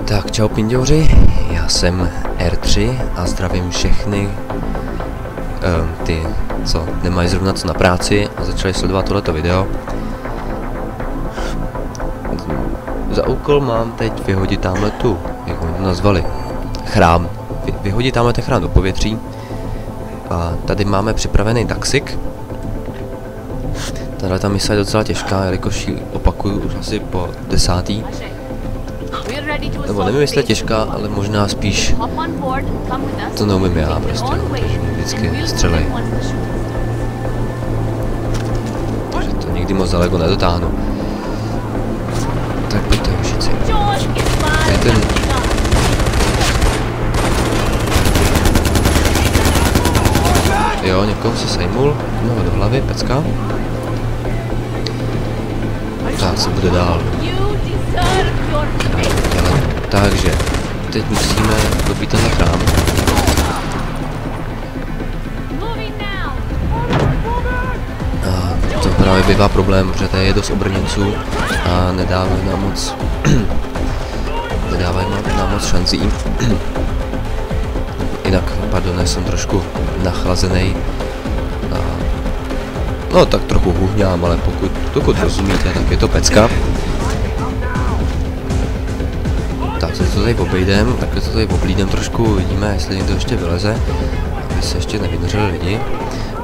Tak čau pinděuři, já jsem R3 a zdravím všechny ty, co nemají zrovna co na práci a začali sledovat tohleto video. Za úkol mám teď vyhodit tamhle tu, jak oni to nazvali, chrám. Vyhodit tamhle ten chrám do povětří. A tady máme připravený taxik. Tahle ta mise je docela těžká, jelikož ji opakuju už asi po 10. Nebo nevím, jestli je těžká, ale možná spíš to neumím já prostě, vždycky střelej. Takže to nikdy moc daleko nedotáhnu. Tak pojďte hošici. Tady ten... Jo, někoho se sejmul, no do hlavy, pecka. Tak co bude dál? Takže, teď musíme dobít tenhle chrám. A to právě bývá problém, protože tady je dost obrněnců a nedávají nám moc šancí. Jinak, pardon, jsem trošku nachlazený. No tak trochu huhňám, ale pokud rozumíte, tak je to pecka. Tak se to tady obejdem, takhle to tady oblídem trošku, uvidíme, jestli někdo ještě vyleze, aby se ještě nevydrželi lidi.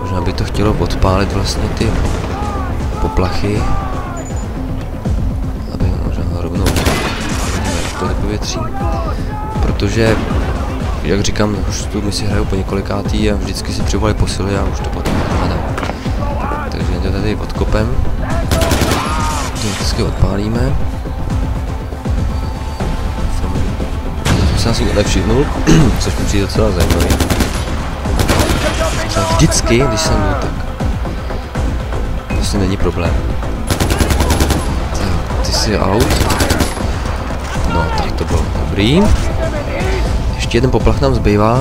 Možná by to chtělo odpálit vlastně ty poplachy, aby možná rovnou to do povětří, protože, jak říkám, už tu misi hraju po několikátý a vždycky si přivolají posily a už to potom nedá. Takže to tady odkopem, to vždycky odpálíme. Jsem si nevšimnul, což mi přijde docela zajímavé. Vždycky, když jsem jdu, tak vlastně není problém. Tak, ty jsi out. No, tak to bylo dobrý. Ještě jeden poplach nám zbývá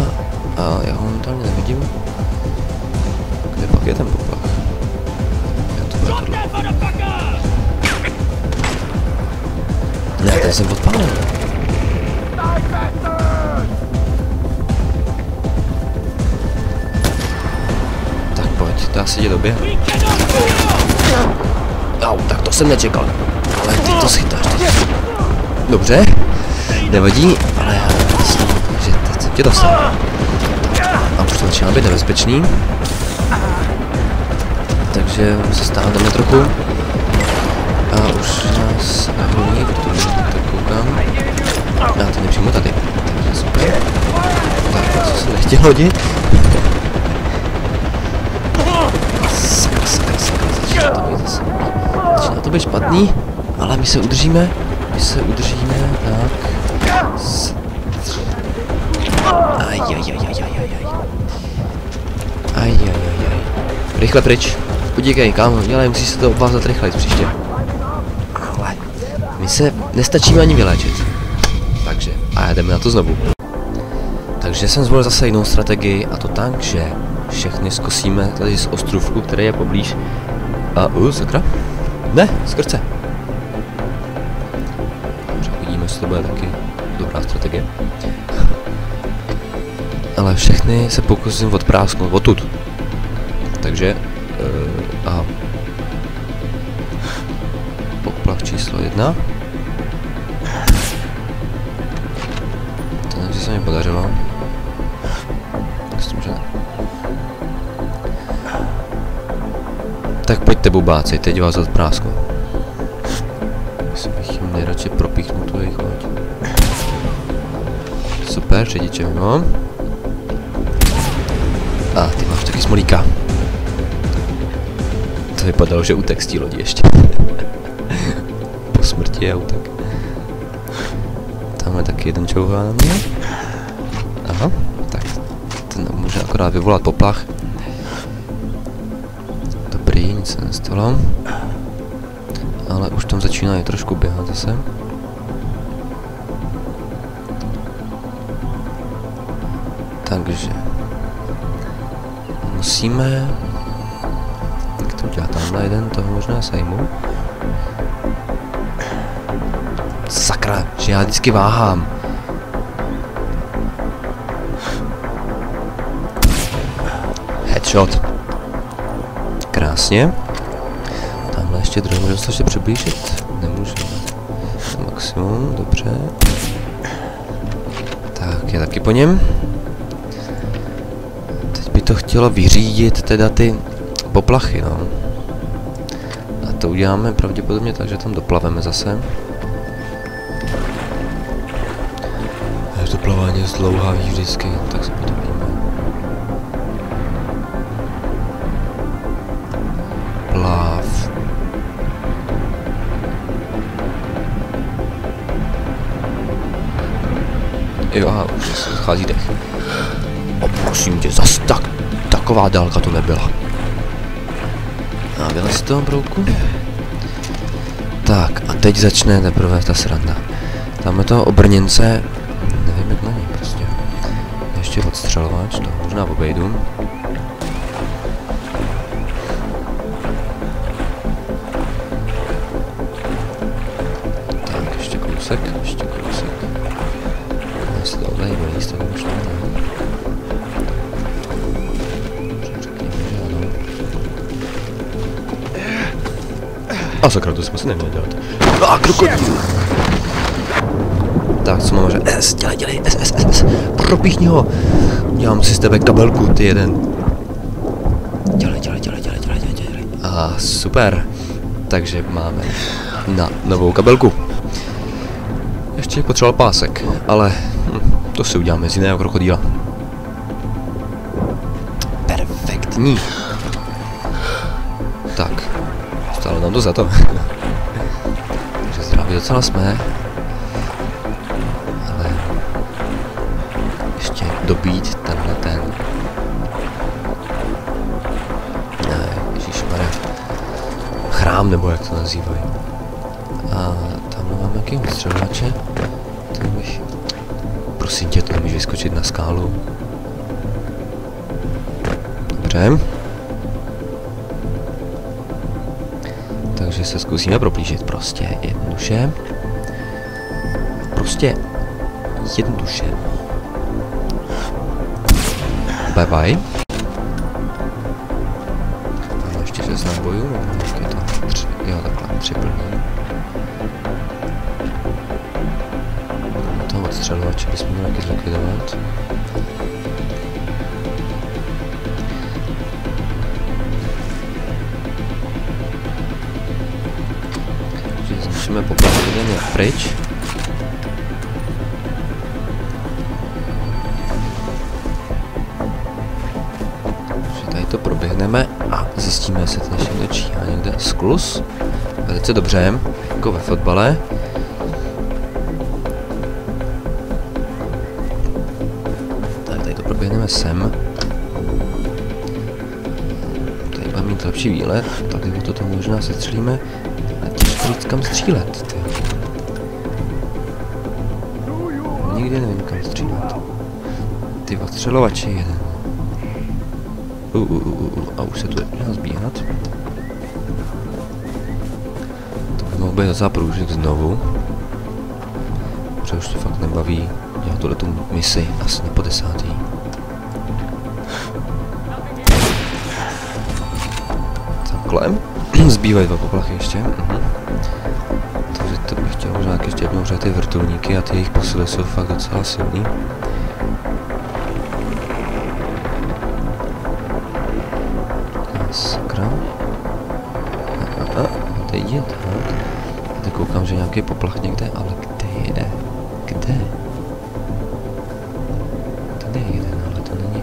a já ho momentálně nevidím. Kde pak je ten poplach? Já to bude tohle. Ne, ten jsem odpálil. To asi jde době. Au, tak to jsem nečekal. Ale ty to schytáš teď. Dobře. Nevadí, ale já myslím, že teď jsem tě dostal. A už to začíná být nebezpečný. Takže se stáhneme trochu. A už nás nahloní, protože tak koukám. A to nepřímo tady. Takže super. Tak, co se nechtěl hodit. Začíná to být špatný, ale my se udržíme, tak. Ajajajajaj. Rychle pryč. Utíkej, kámo, dělej, musíš se to obvázat rychle příště. Ale my se nestačíme ani vyléčit. Takže, a jdeme na to znovu. Takže jsem zvolil zase jinou strategii, a to tak, že všechny zkusíme tady z ostrůvku, který je poblíž. A sakra? Ne, skrce. Dobře, uvidíme, jestli to bude taky dobrá strategie. Ale všechny se pokusím odprásknout odtud. Takže, a poplach číslo 1. To nevím, že se mi podařilo. Myslím, že ne. Tak pojďte bubáci, teď vás odprásknu. Myslím, bych jim nejradši propíchnul tu jejich loď. Super, řidiče, no. A ty máš taky smolíka. To vypadalo, že utek z té lodi ještě. Po smrti je utek. Tamhle taky jeden čouhá na mě. Aha, tak ten může akorát vyvolat poplach. Nic se nestalo, ale už tam začíná i trošku běhat zase. Takže musíme, jak to udělat, tamhle jeden toho možná sejmu. Sakra, že já vždycky váhám. Headshot. Krásně. Tamhle ještě druhý, můžeme se ještě přiblížit? Nemůžeme. Maximum, dobře. Tak, je taky po něm. Teď by to chtělo vyřídit teda ty poplachy, no. A to uděláme pravděpodobně tak, že tam doplaveme zase. Až doplavání je zdlouhavý vždycky, tak se potopíme. Plav. Jo, aha, už se odchází dech. O, prosím tě, zas taková dálka to nebyla. A vylez z toho brouku. Tak, a teď začne teprve ta sranda. Tam je toho obrněnce, nevím jak na něj prostě. Ještě odstřelovač, to možná obejdu. Tak, ještě kousek. Já se to oddají bolí, to už nevím. Řekněme, že ano. A sakra, to jsme si neměli dělat. A krokodýl! Tak, co máme, že S, dělej, S, propíchni ho! Dělám si z tebe kabelku, ty jeden. Dělej. A super. Takže máme na novou kabelku. Ještě potřeboval pásek, ale to si uděláme z jiného krokodýla. Perfektní. Tak, stále nám to za to. Takže zdraví docela jsme. Ale ještě dobít tenhle ten. Ne, ježišmarja. Chrám, nebo jak to nazývají. A tam máme jaký odstřelovače. To bych... Prosím tě, to můžeš vyskočit na skálu. Dobře. Takže se zkusíme proplížit prostě jednoduše. Bye bye. Tam ještě 6 nábojů, nebo ještě to 3, jo takhle, 3 plný. Toho odstřelovače bychom měli taky zlikvidovat. Takže zničíme poplach jeden pryč. To proběhneme a zjistíme, jestli to ještě točí a někde sklus. Velice dobře, jako ve fotbale. Tak tady to proběhneme sem. Tady budeme mít lepší výlet, tady o to možná se střílíme. A těžko říct kam střílet, ty. Nikdy nevím kam střílet. Ty odstřelovače jeden. A už se tu dá zbíhat. To by mohl být docela průžek znovu. Protože už to fakt nebaví dělat tuhletu misi asi po 10. Takhle. Zbývají 2 poplachy ještě. Takže to bych chtěl možná ještě jednou, že ty vrtulníky a ty jejich posily jsou fakt docela silný. Sakra. Teď je tak. Teď koukám, že nějaký poplach někde, ale kde je? Kde? Tady je jeden, ale to není.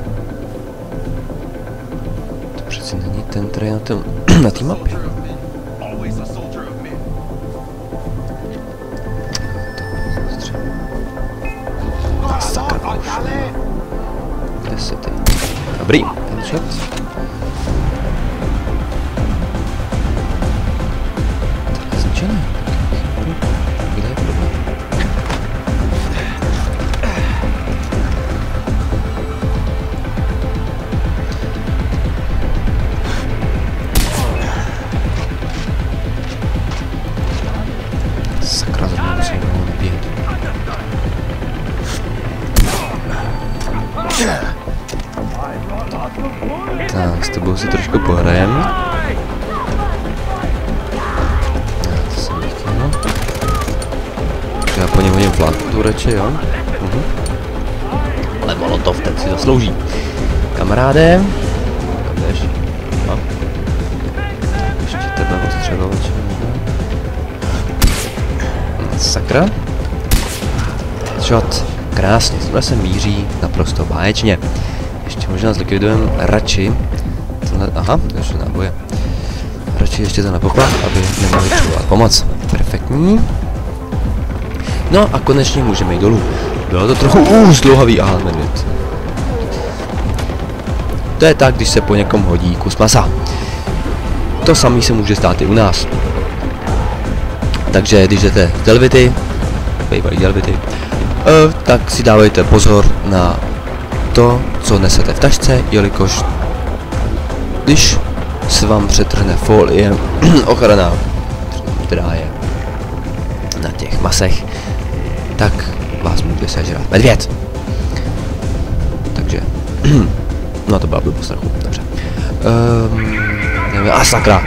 To přeci není ten, který je na té mapě. Sakra, už. Kde se ty? Dobrý, ten shot. Kde je problém? Sakra, zrovna musím Tak, s tebou si trošku pohrajem. To jsem nechtěl. Já po něm hodím flátku radši, jo? Ale molotov, ten si zaslouží. Kamaráde. Kam jdeš? No. Ještě tebe odstřelovat. Sakra. Shot. Krásně, tohle se míří naprosto báječně. Ještě možná zlikvidujeme radši. Tohle, aha, ještě náboje. Radši ještě to na poplach, aby nemohli přivolat pomoc. Perfektní. No a konečně můžeme jít dolů. Bylo to trochu zdlouhavý, aha, medvěd. To je tak, když se po někom hodí kus masa. To samé se může stát i u nás. Takže když jdete z Delvity, bývalý Delvity, tak si dávejte pozor na to, co nesete v tašce, jelikož když se vám přetrhne folie ochrana, která je na těch masech, tak vás může sežrat medvěd. Takže, no to byla blbost trochu, dobře. A sakra.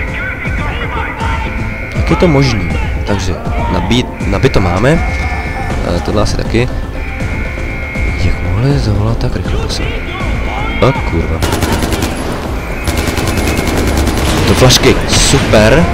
Jak je to možný? Takže nabít to máme. Tohle asi taky. Jak mohli zavolat tak rychle posel? A kurva. To flašky, super.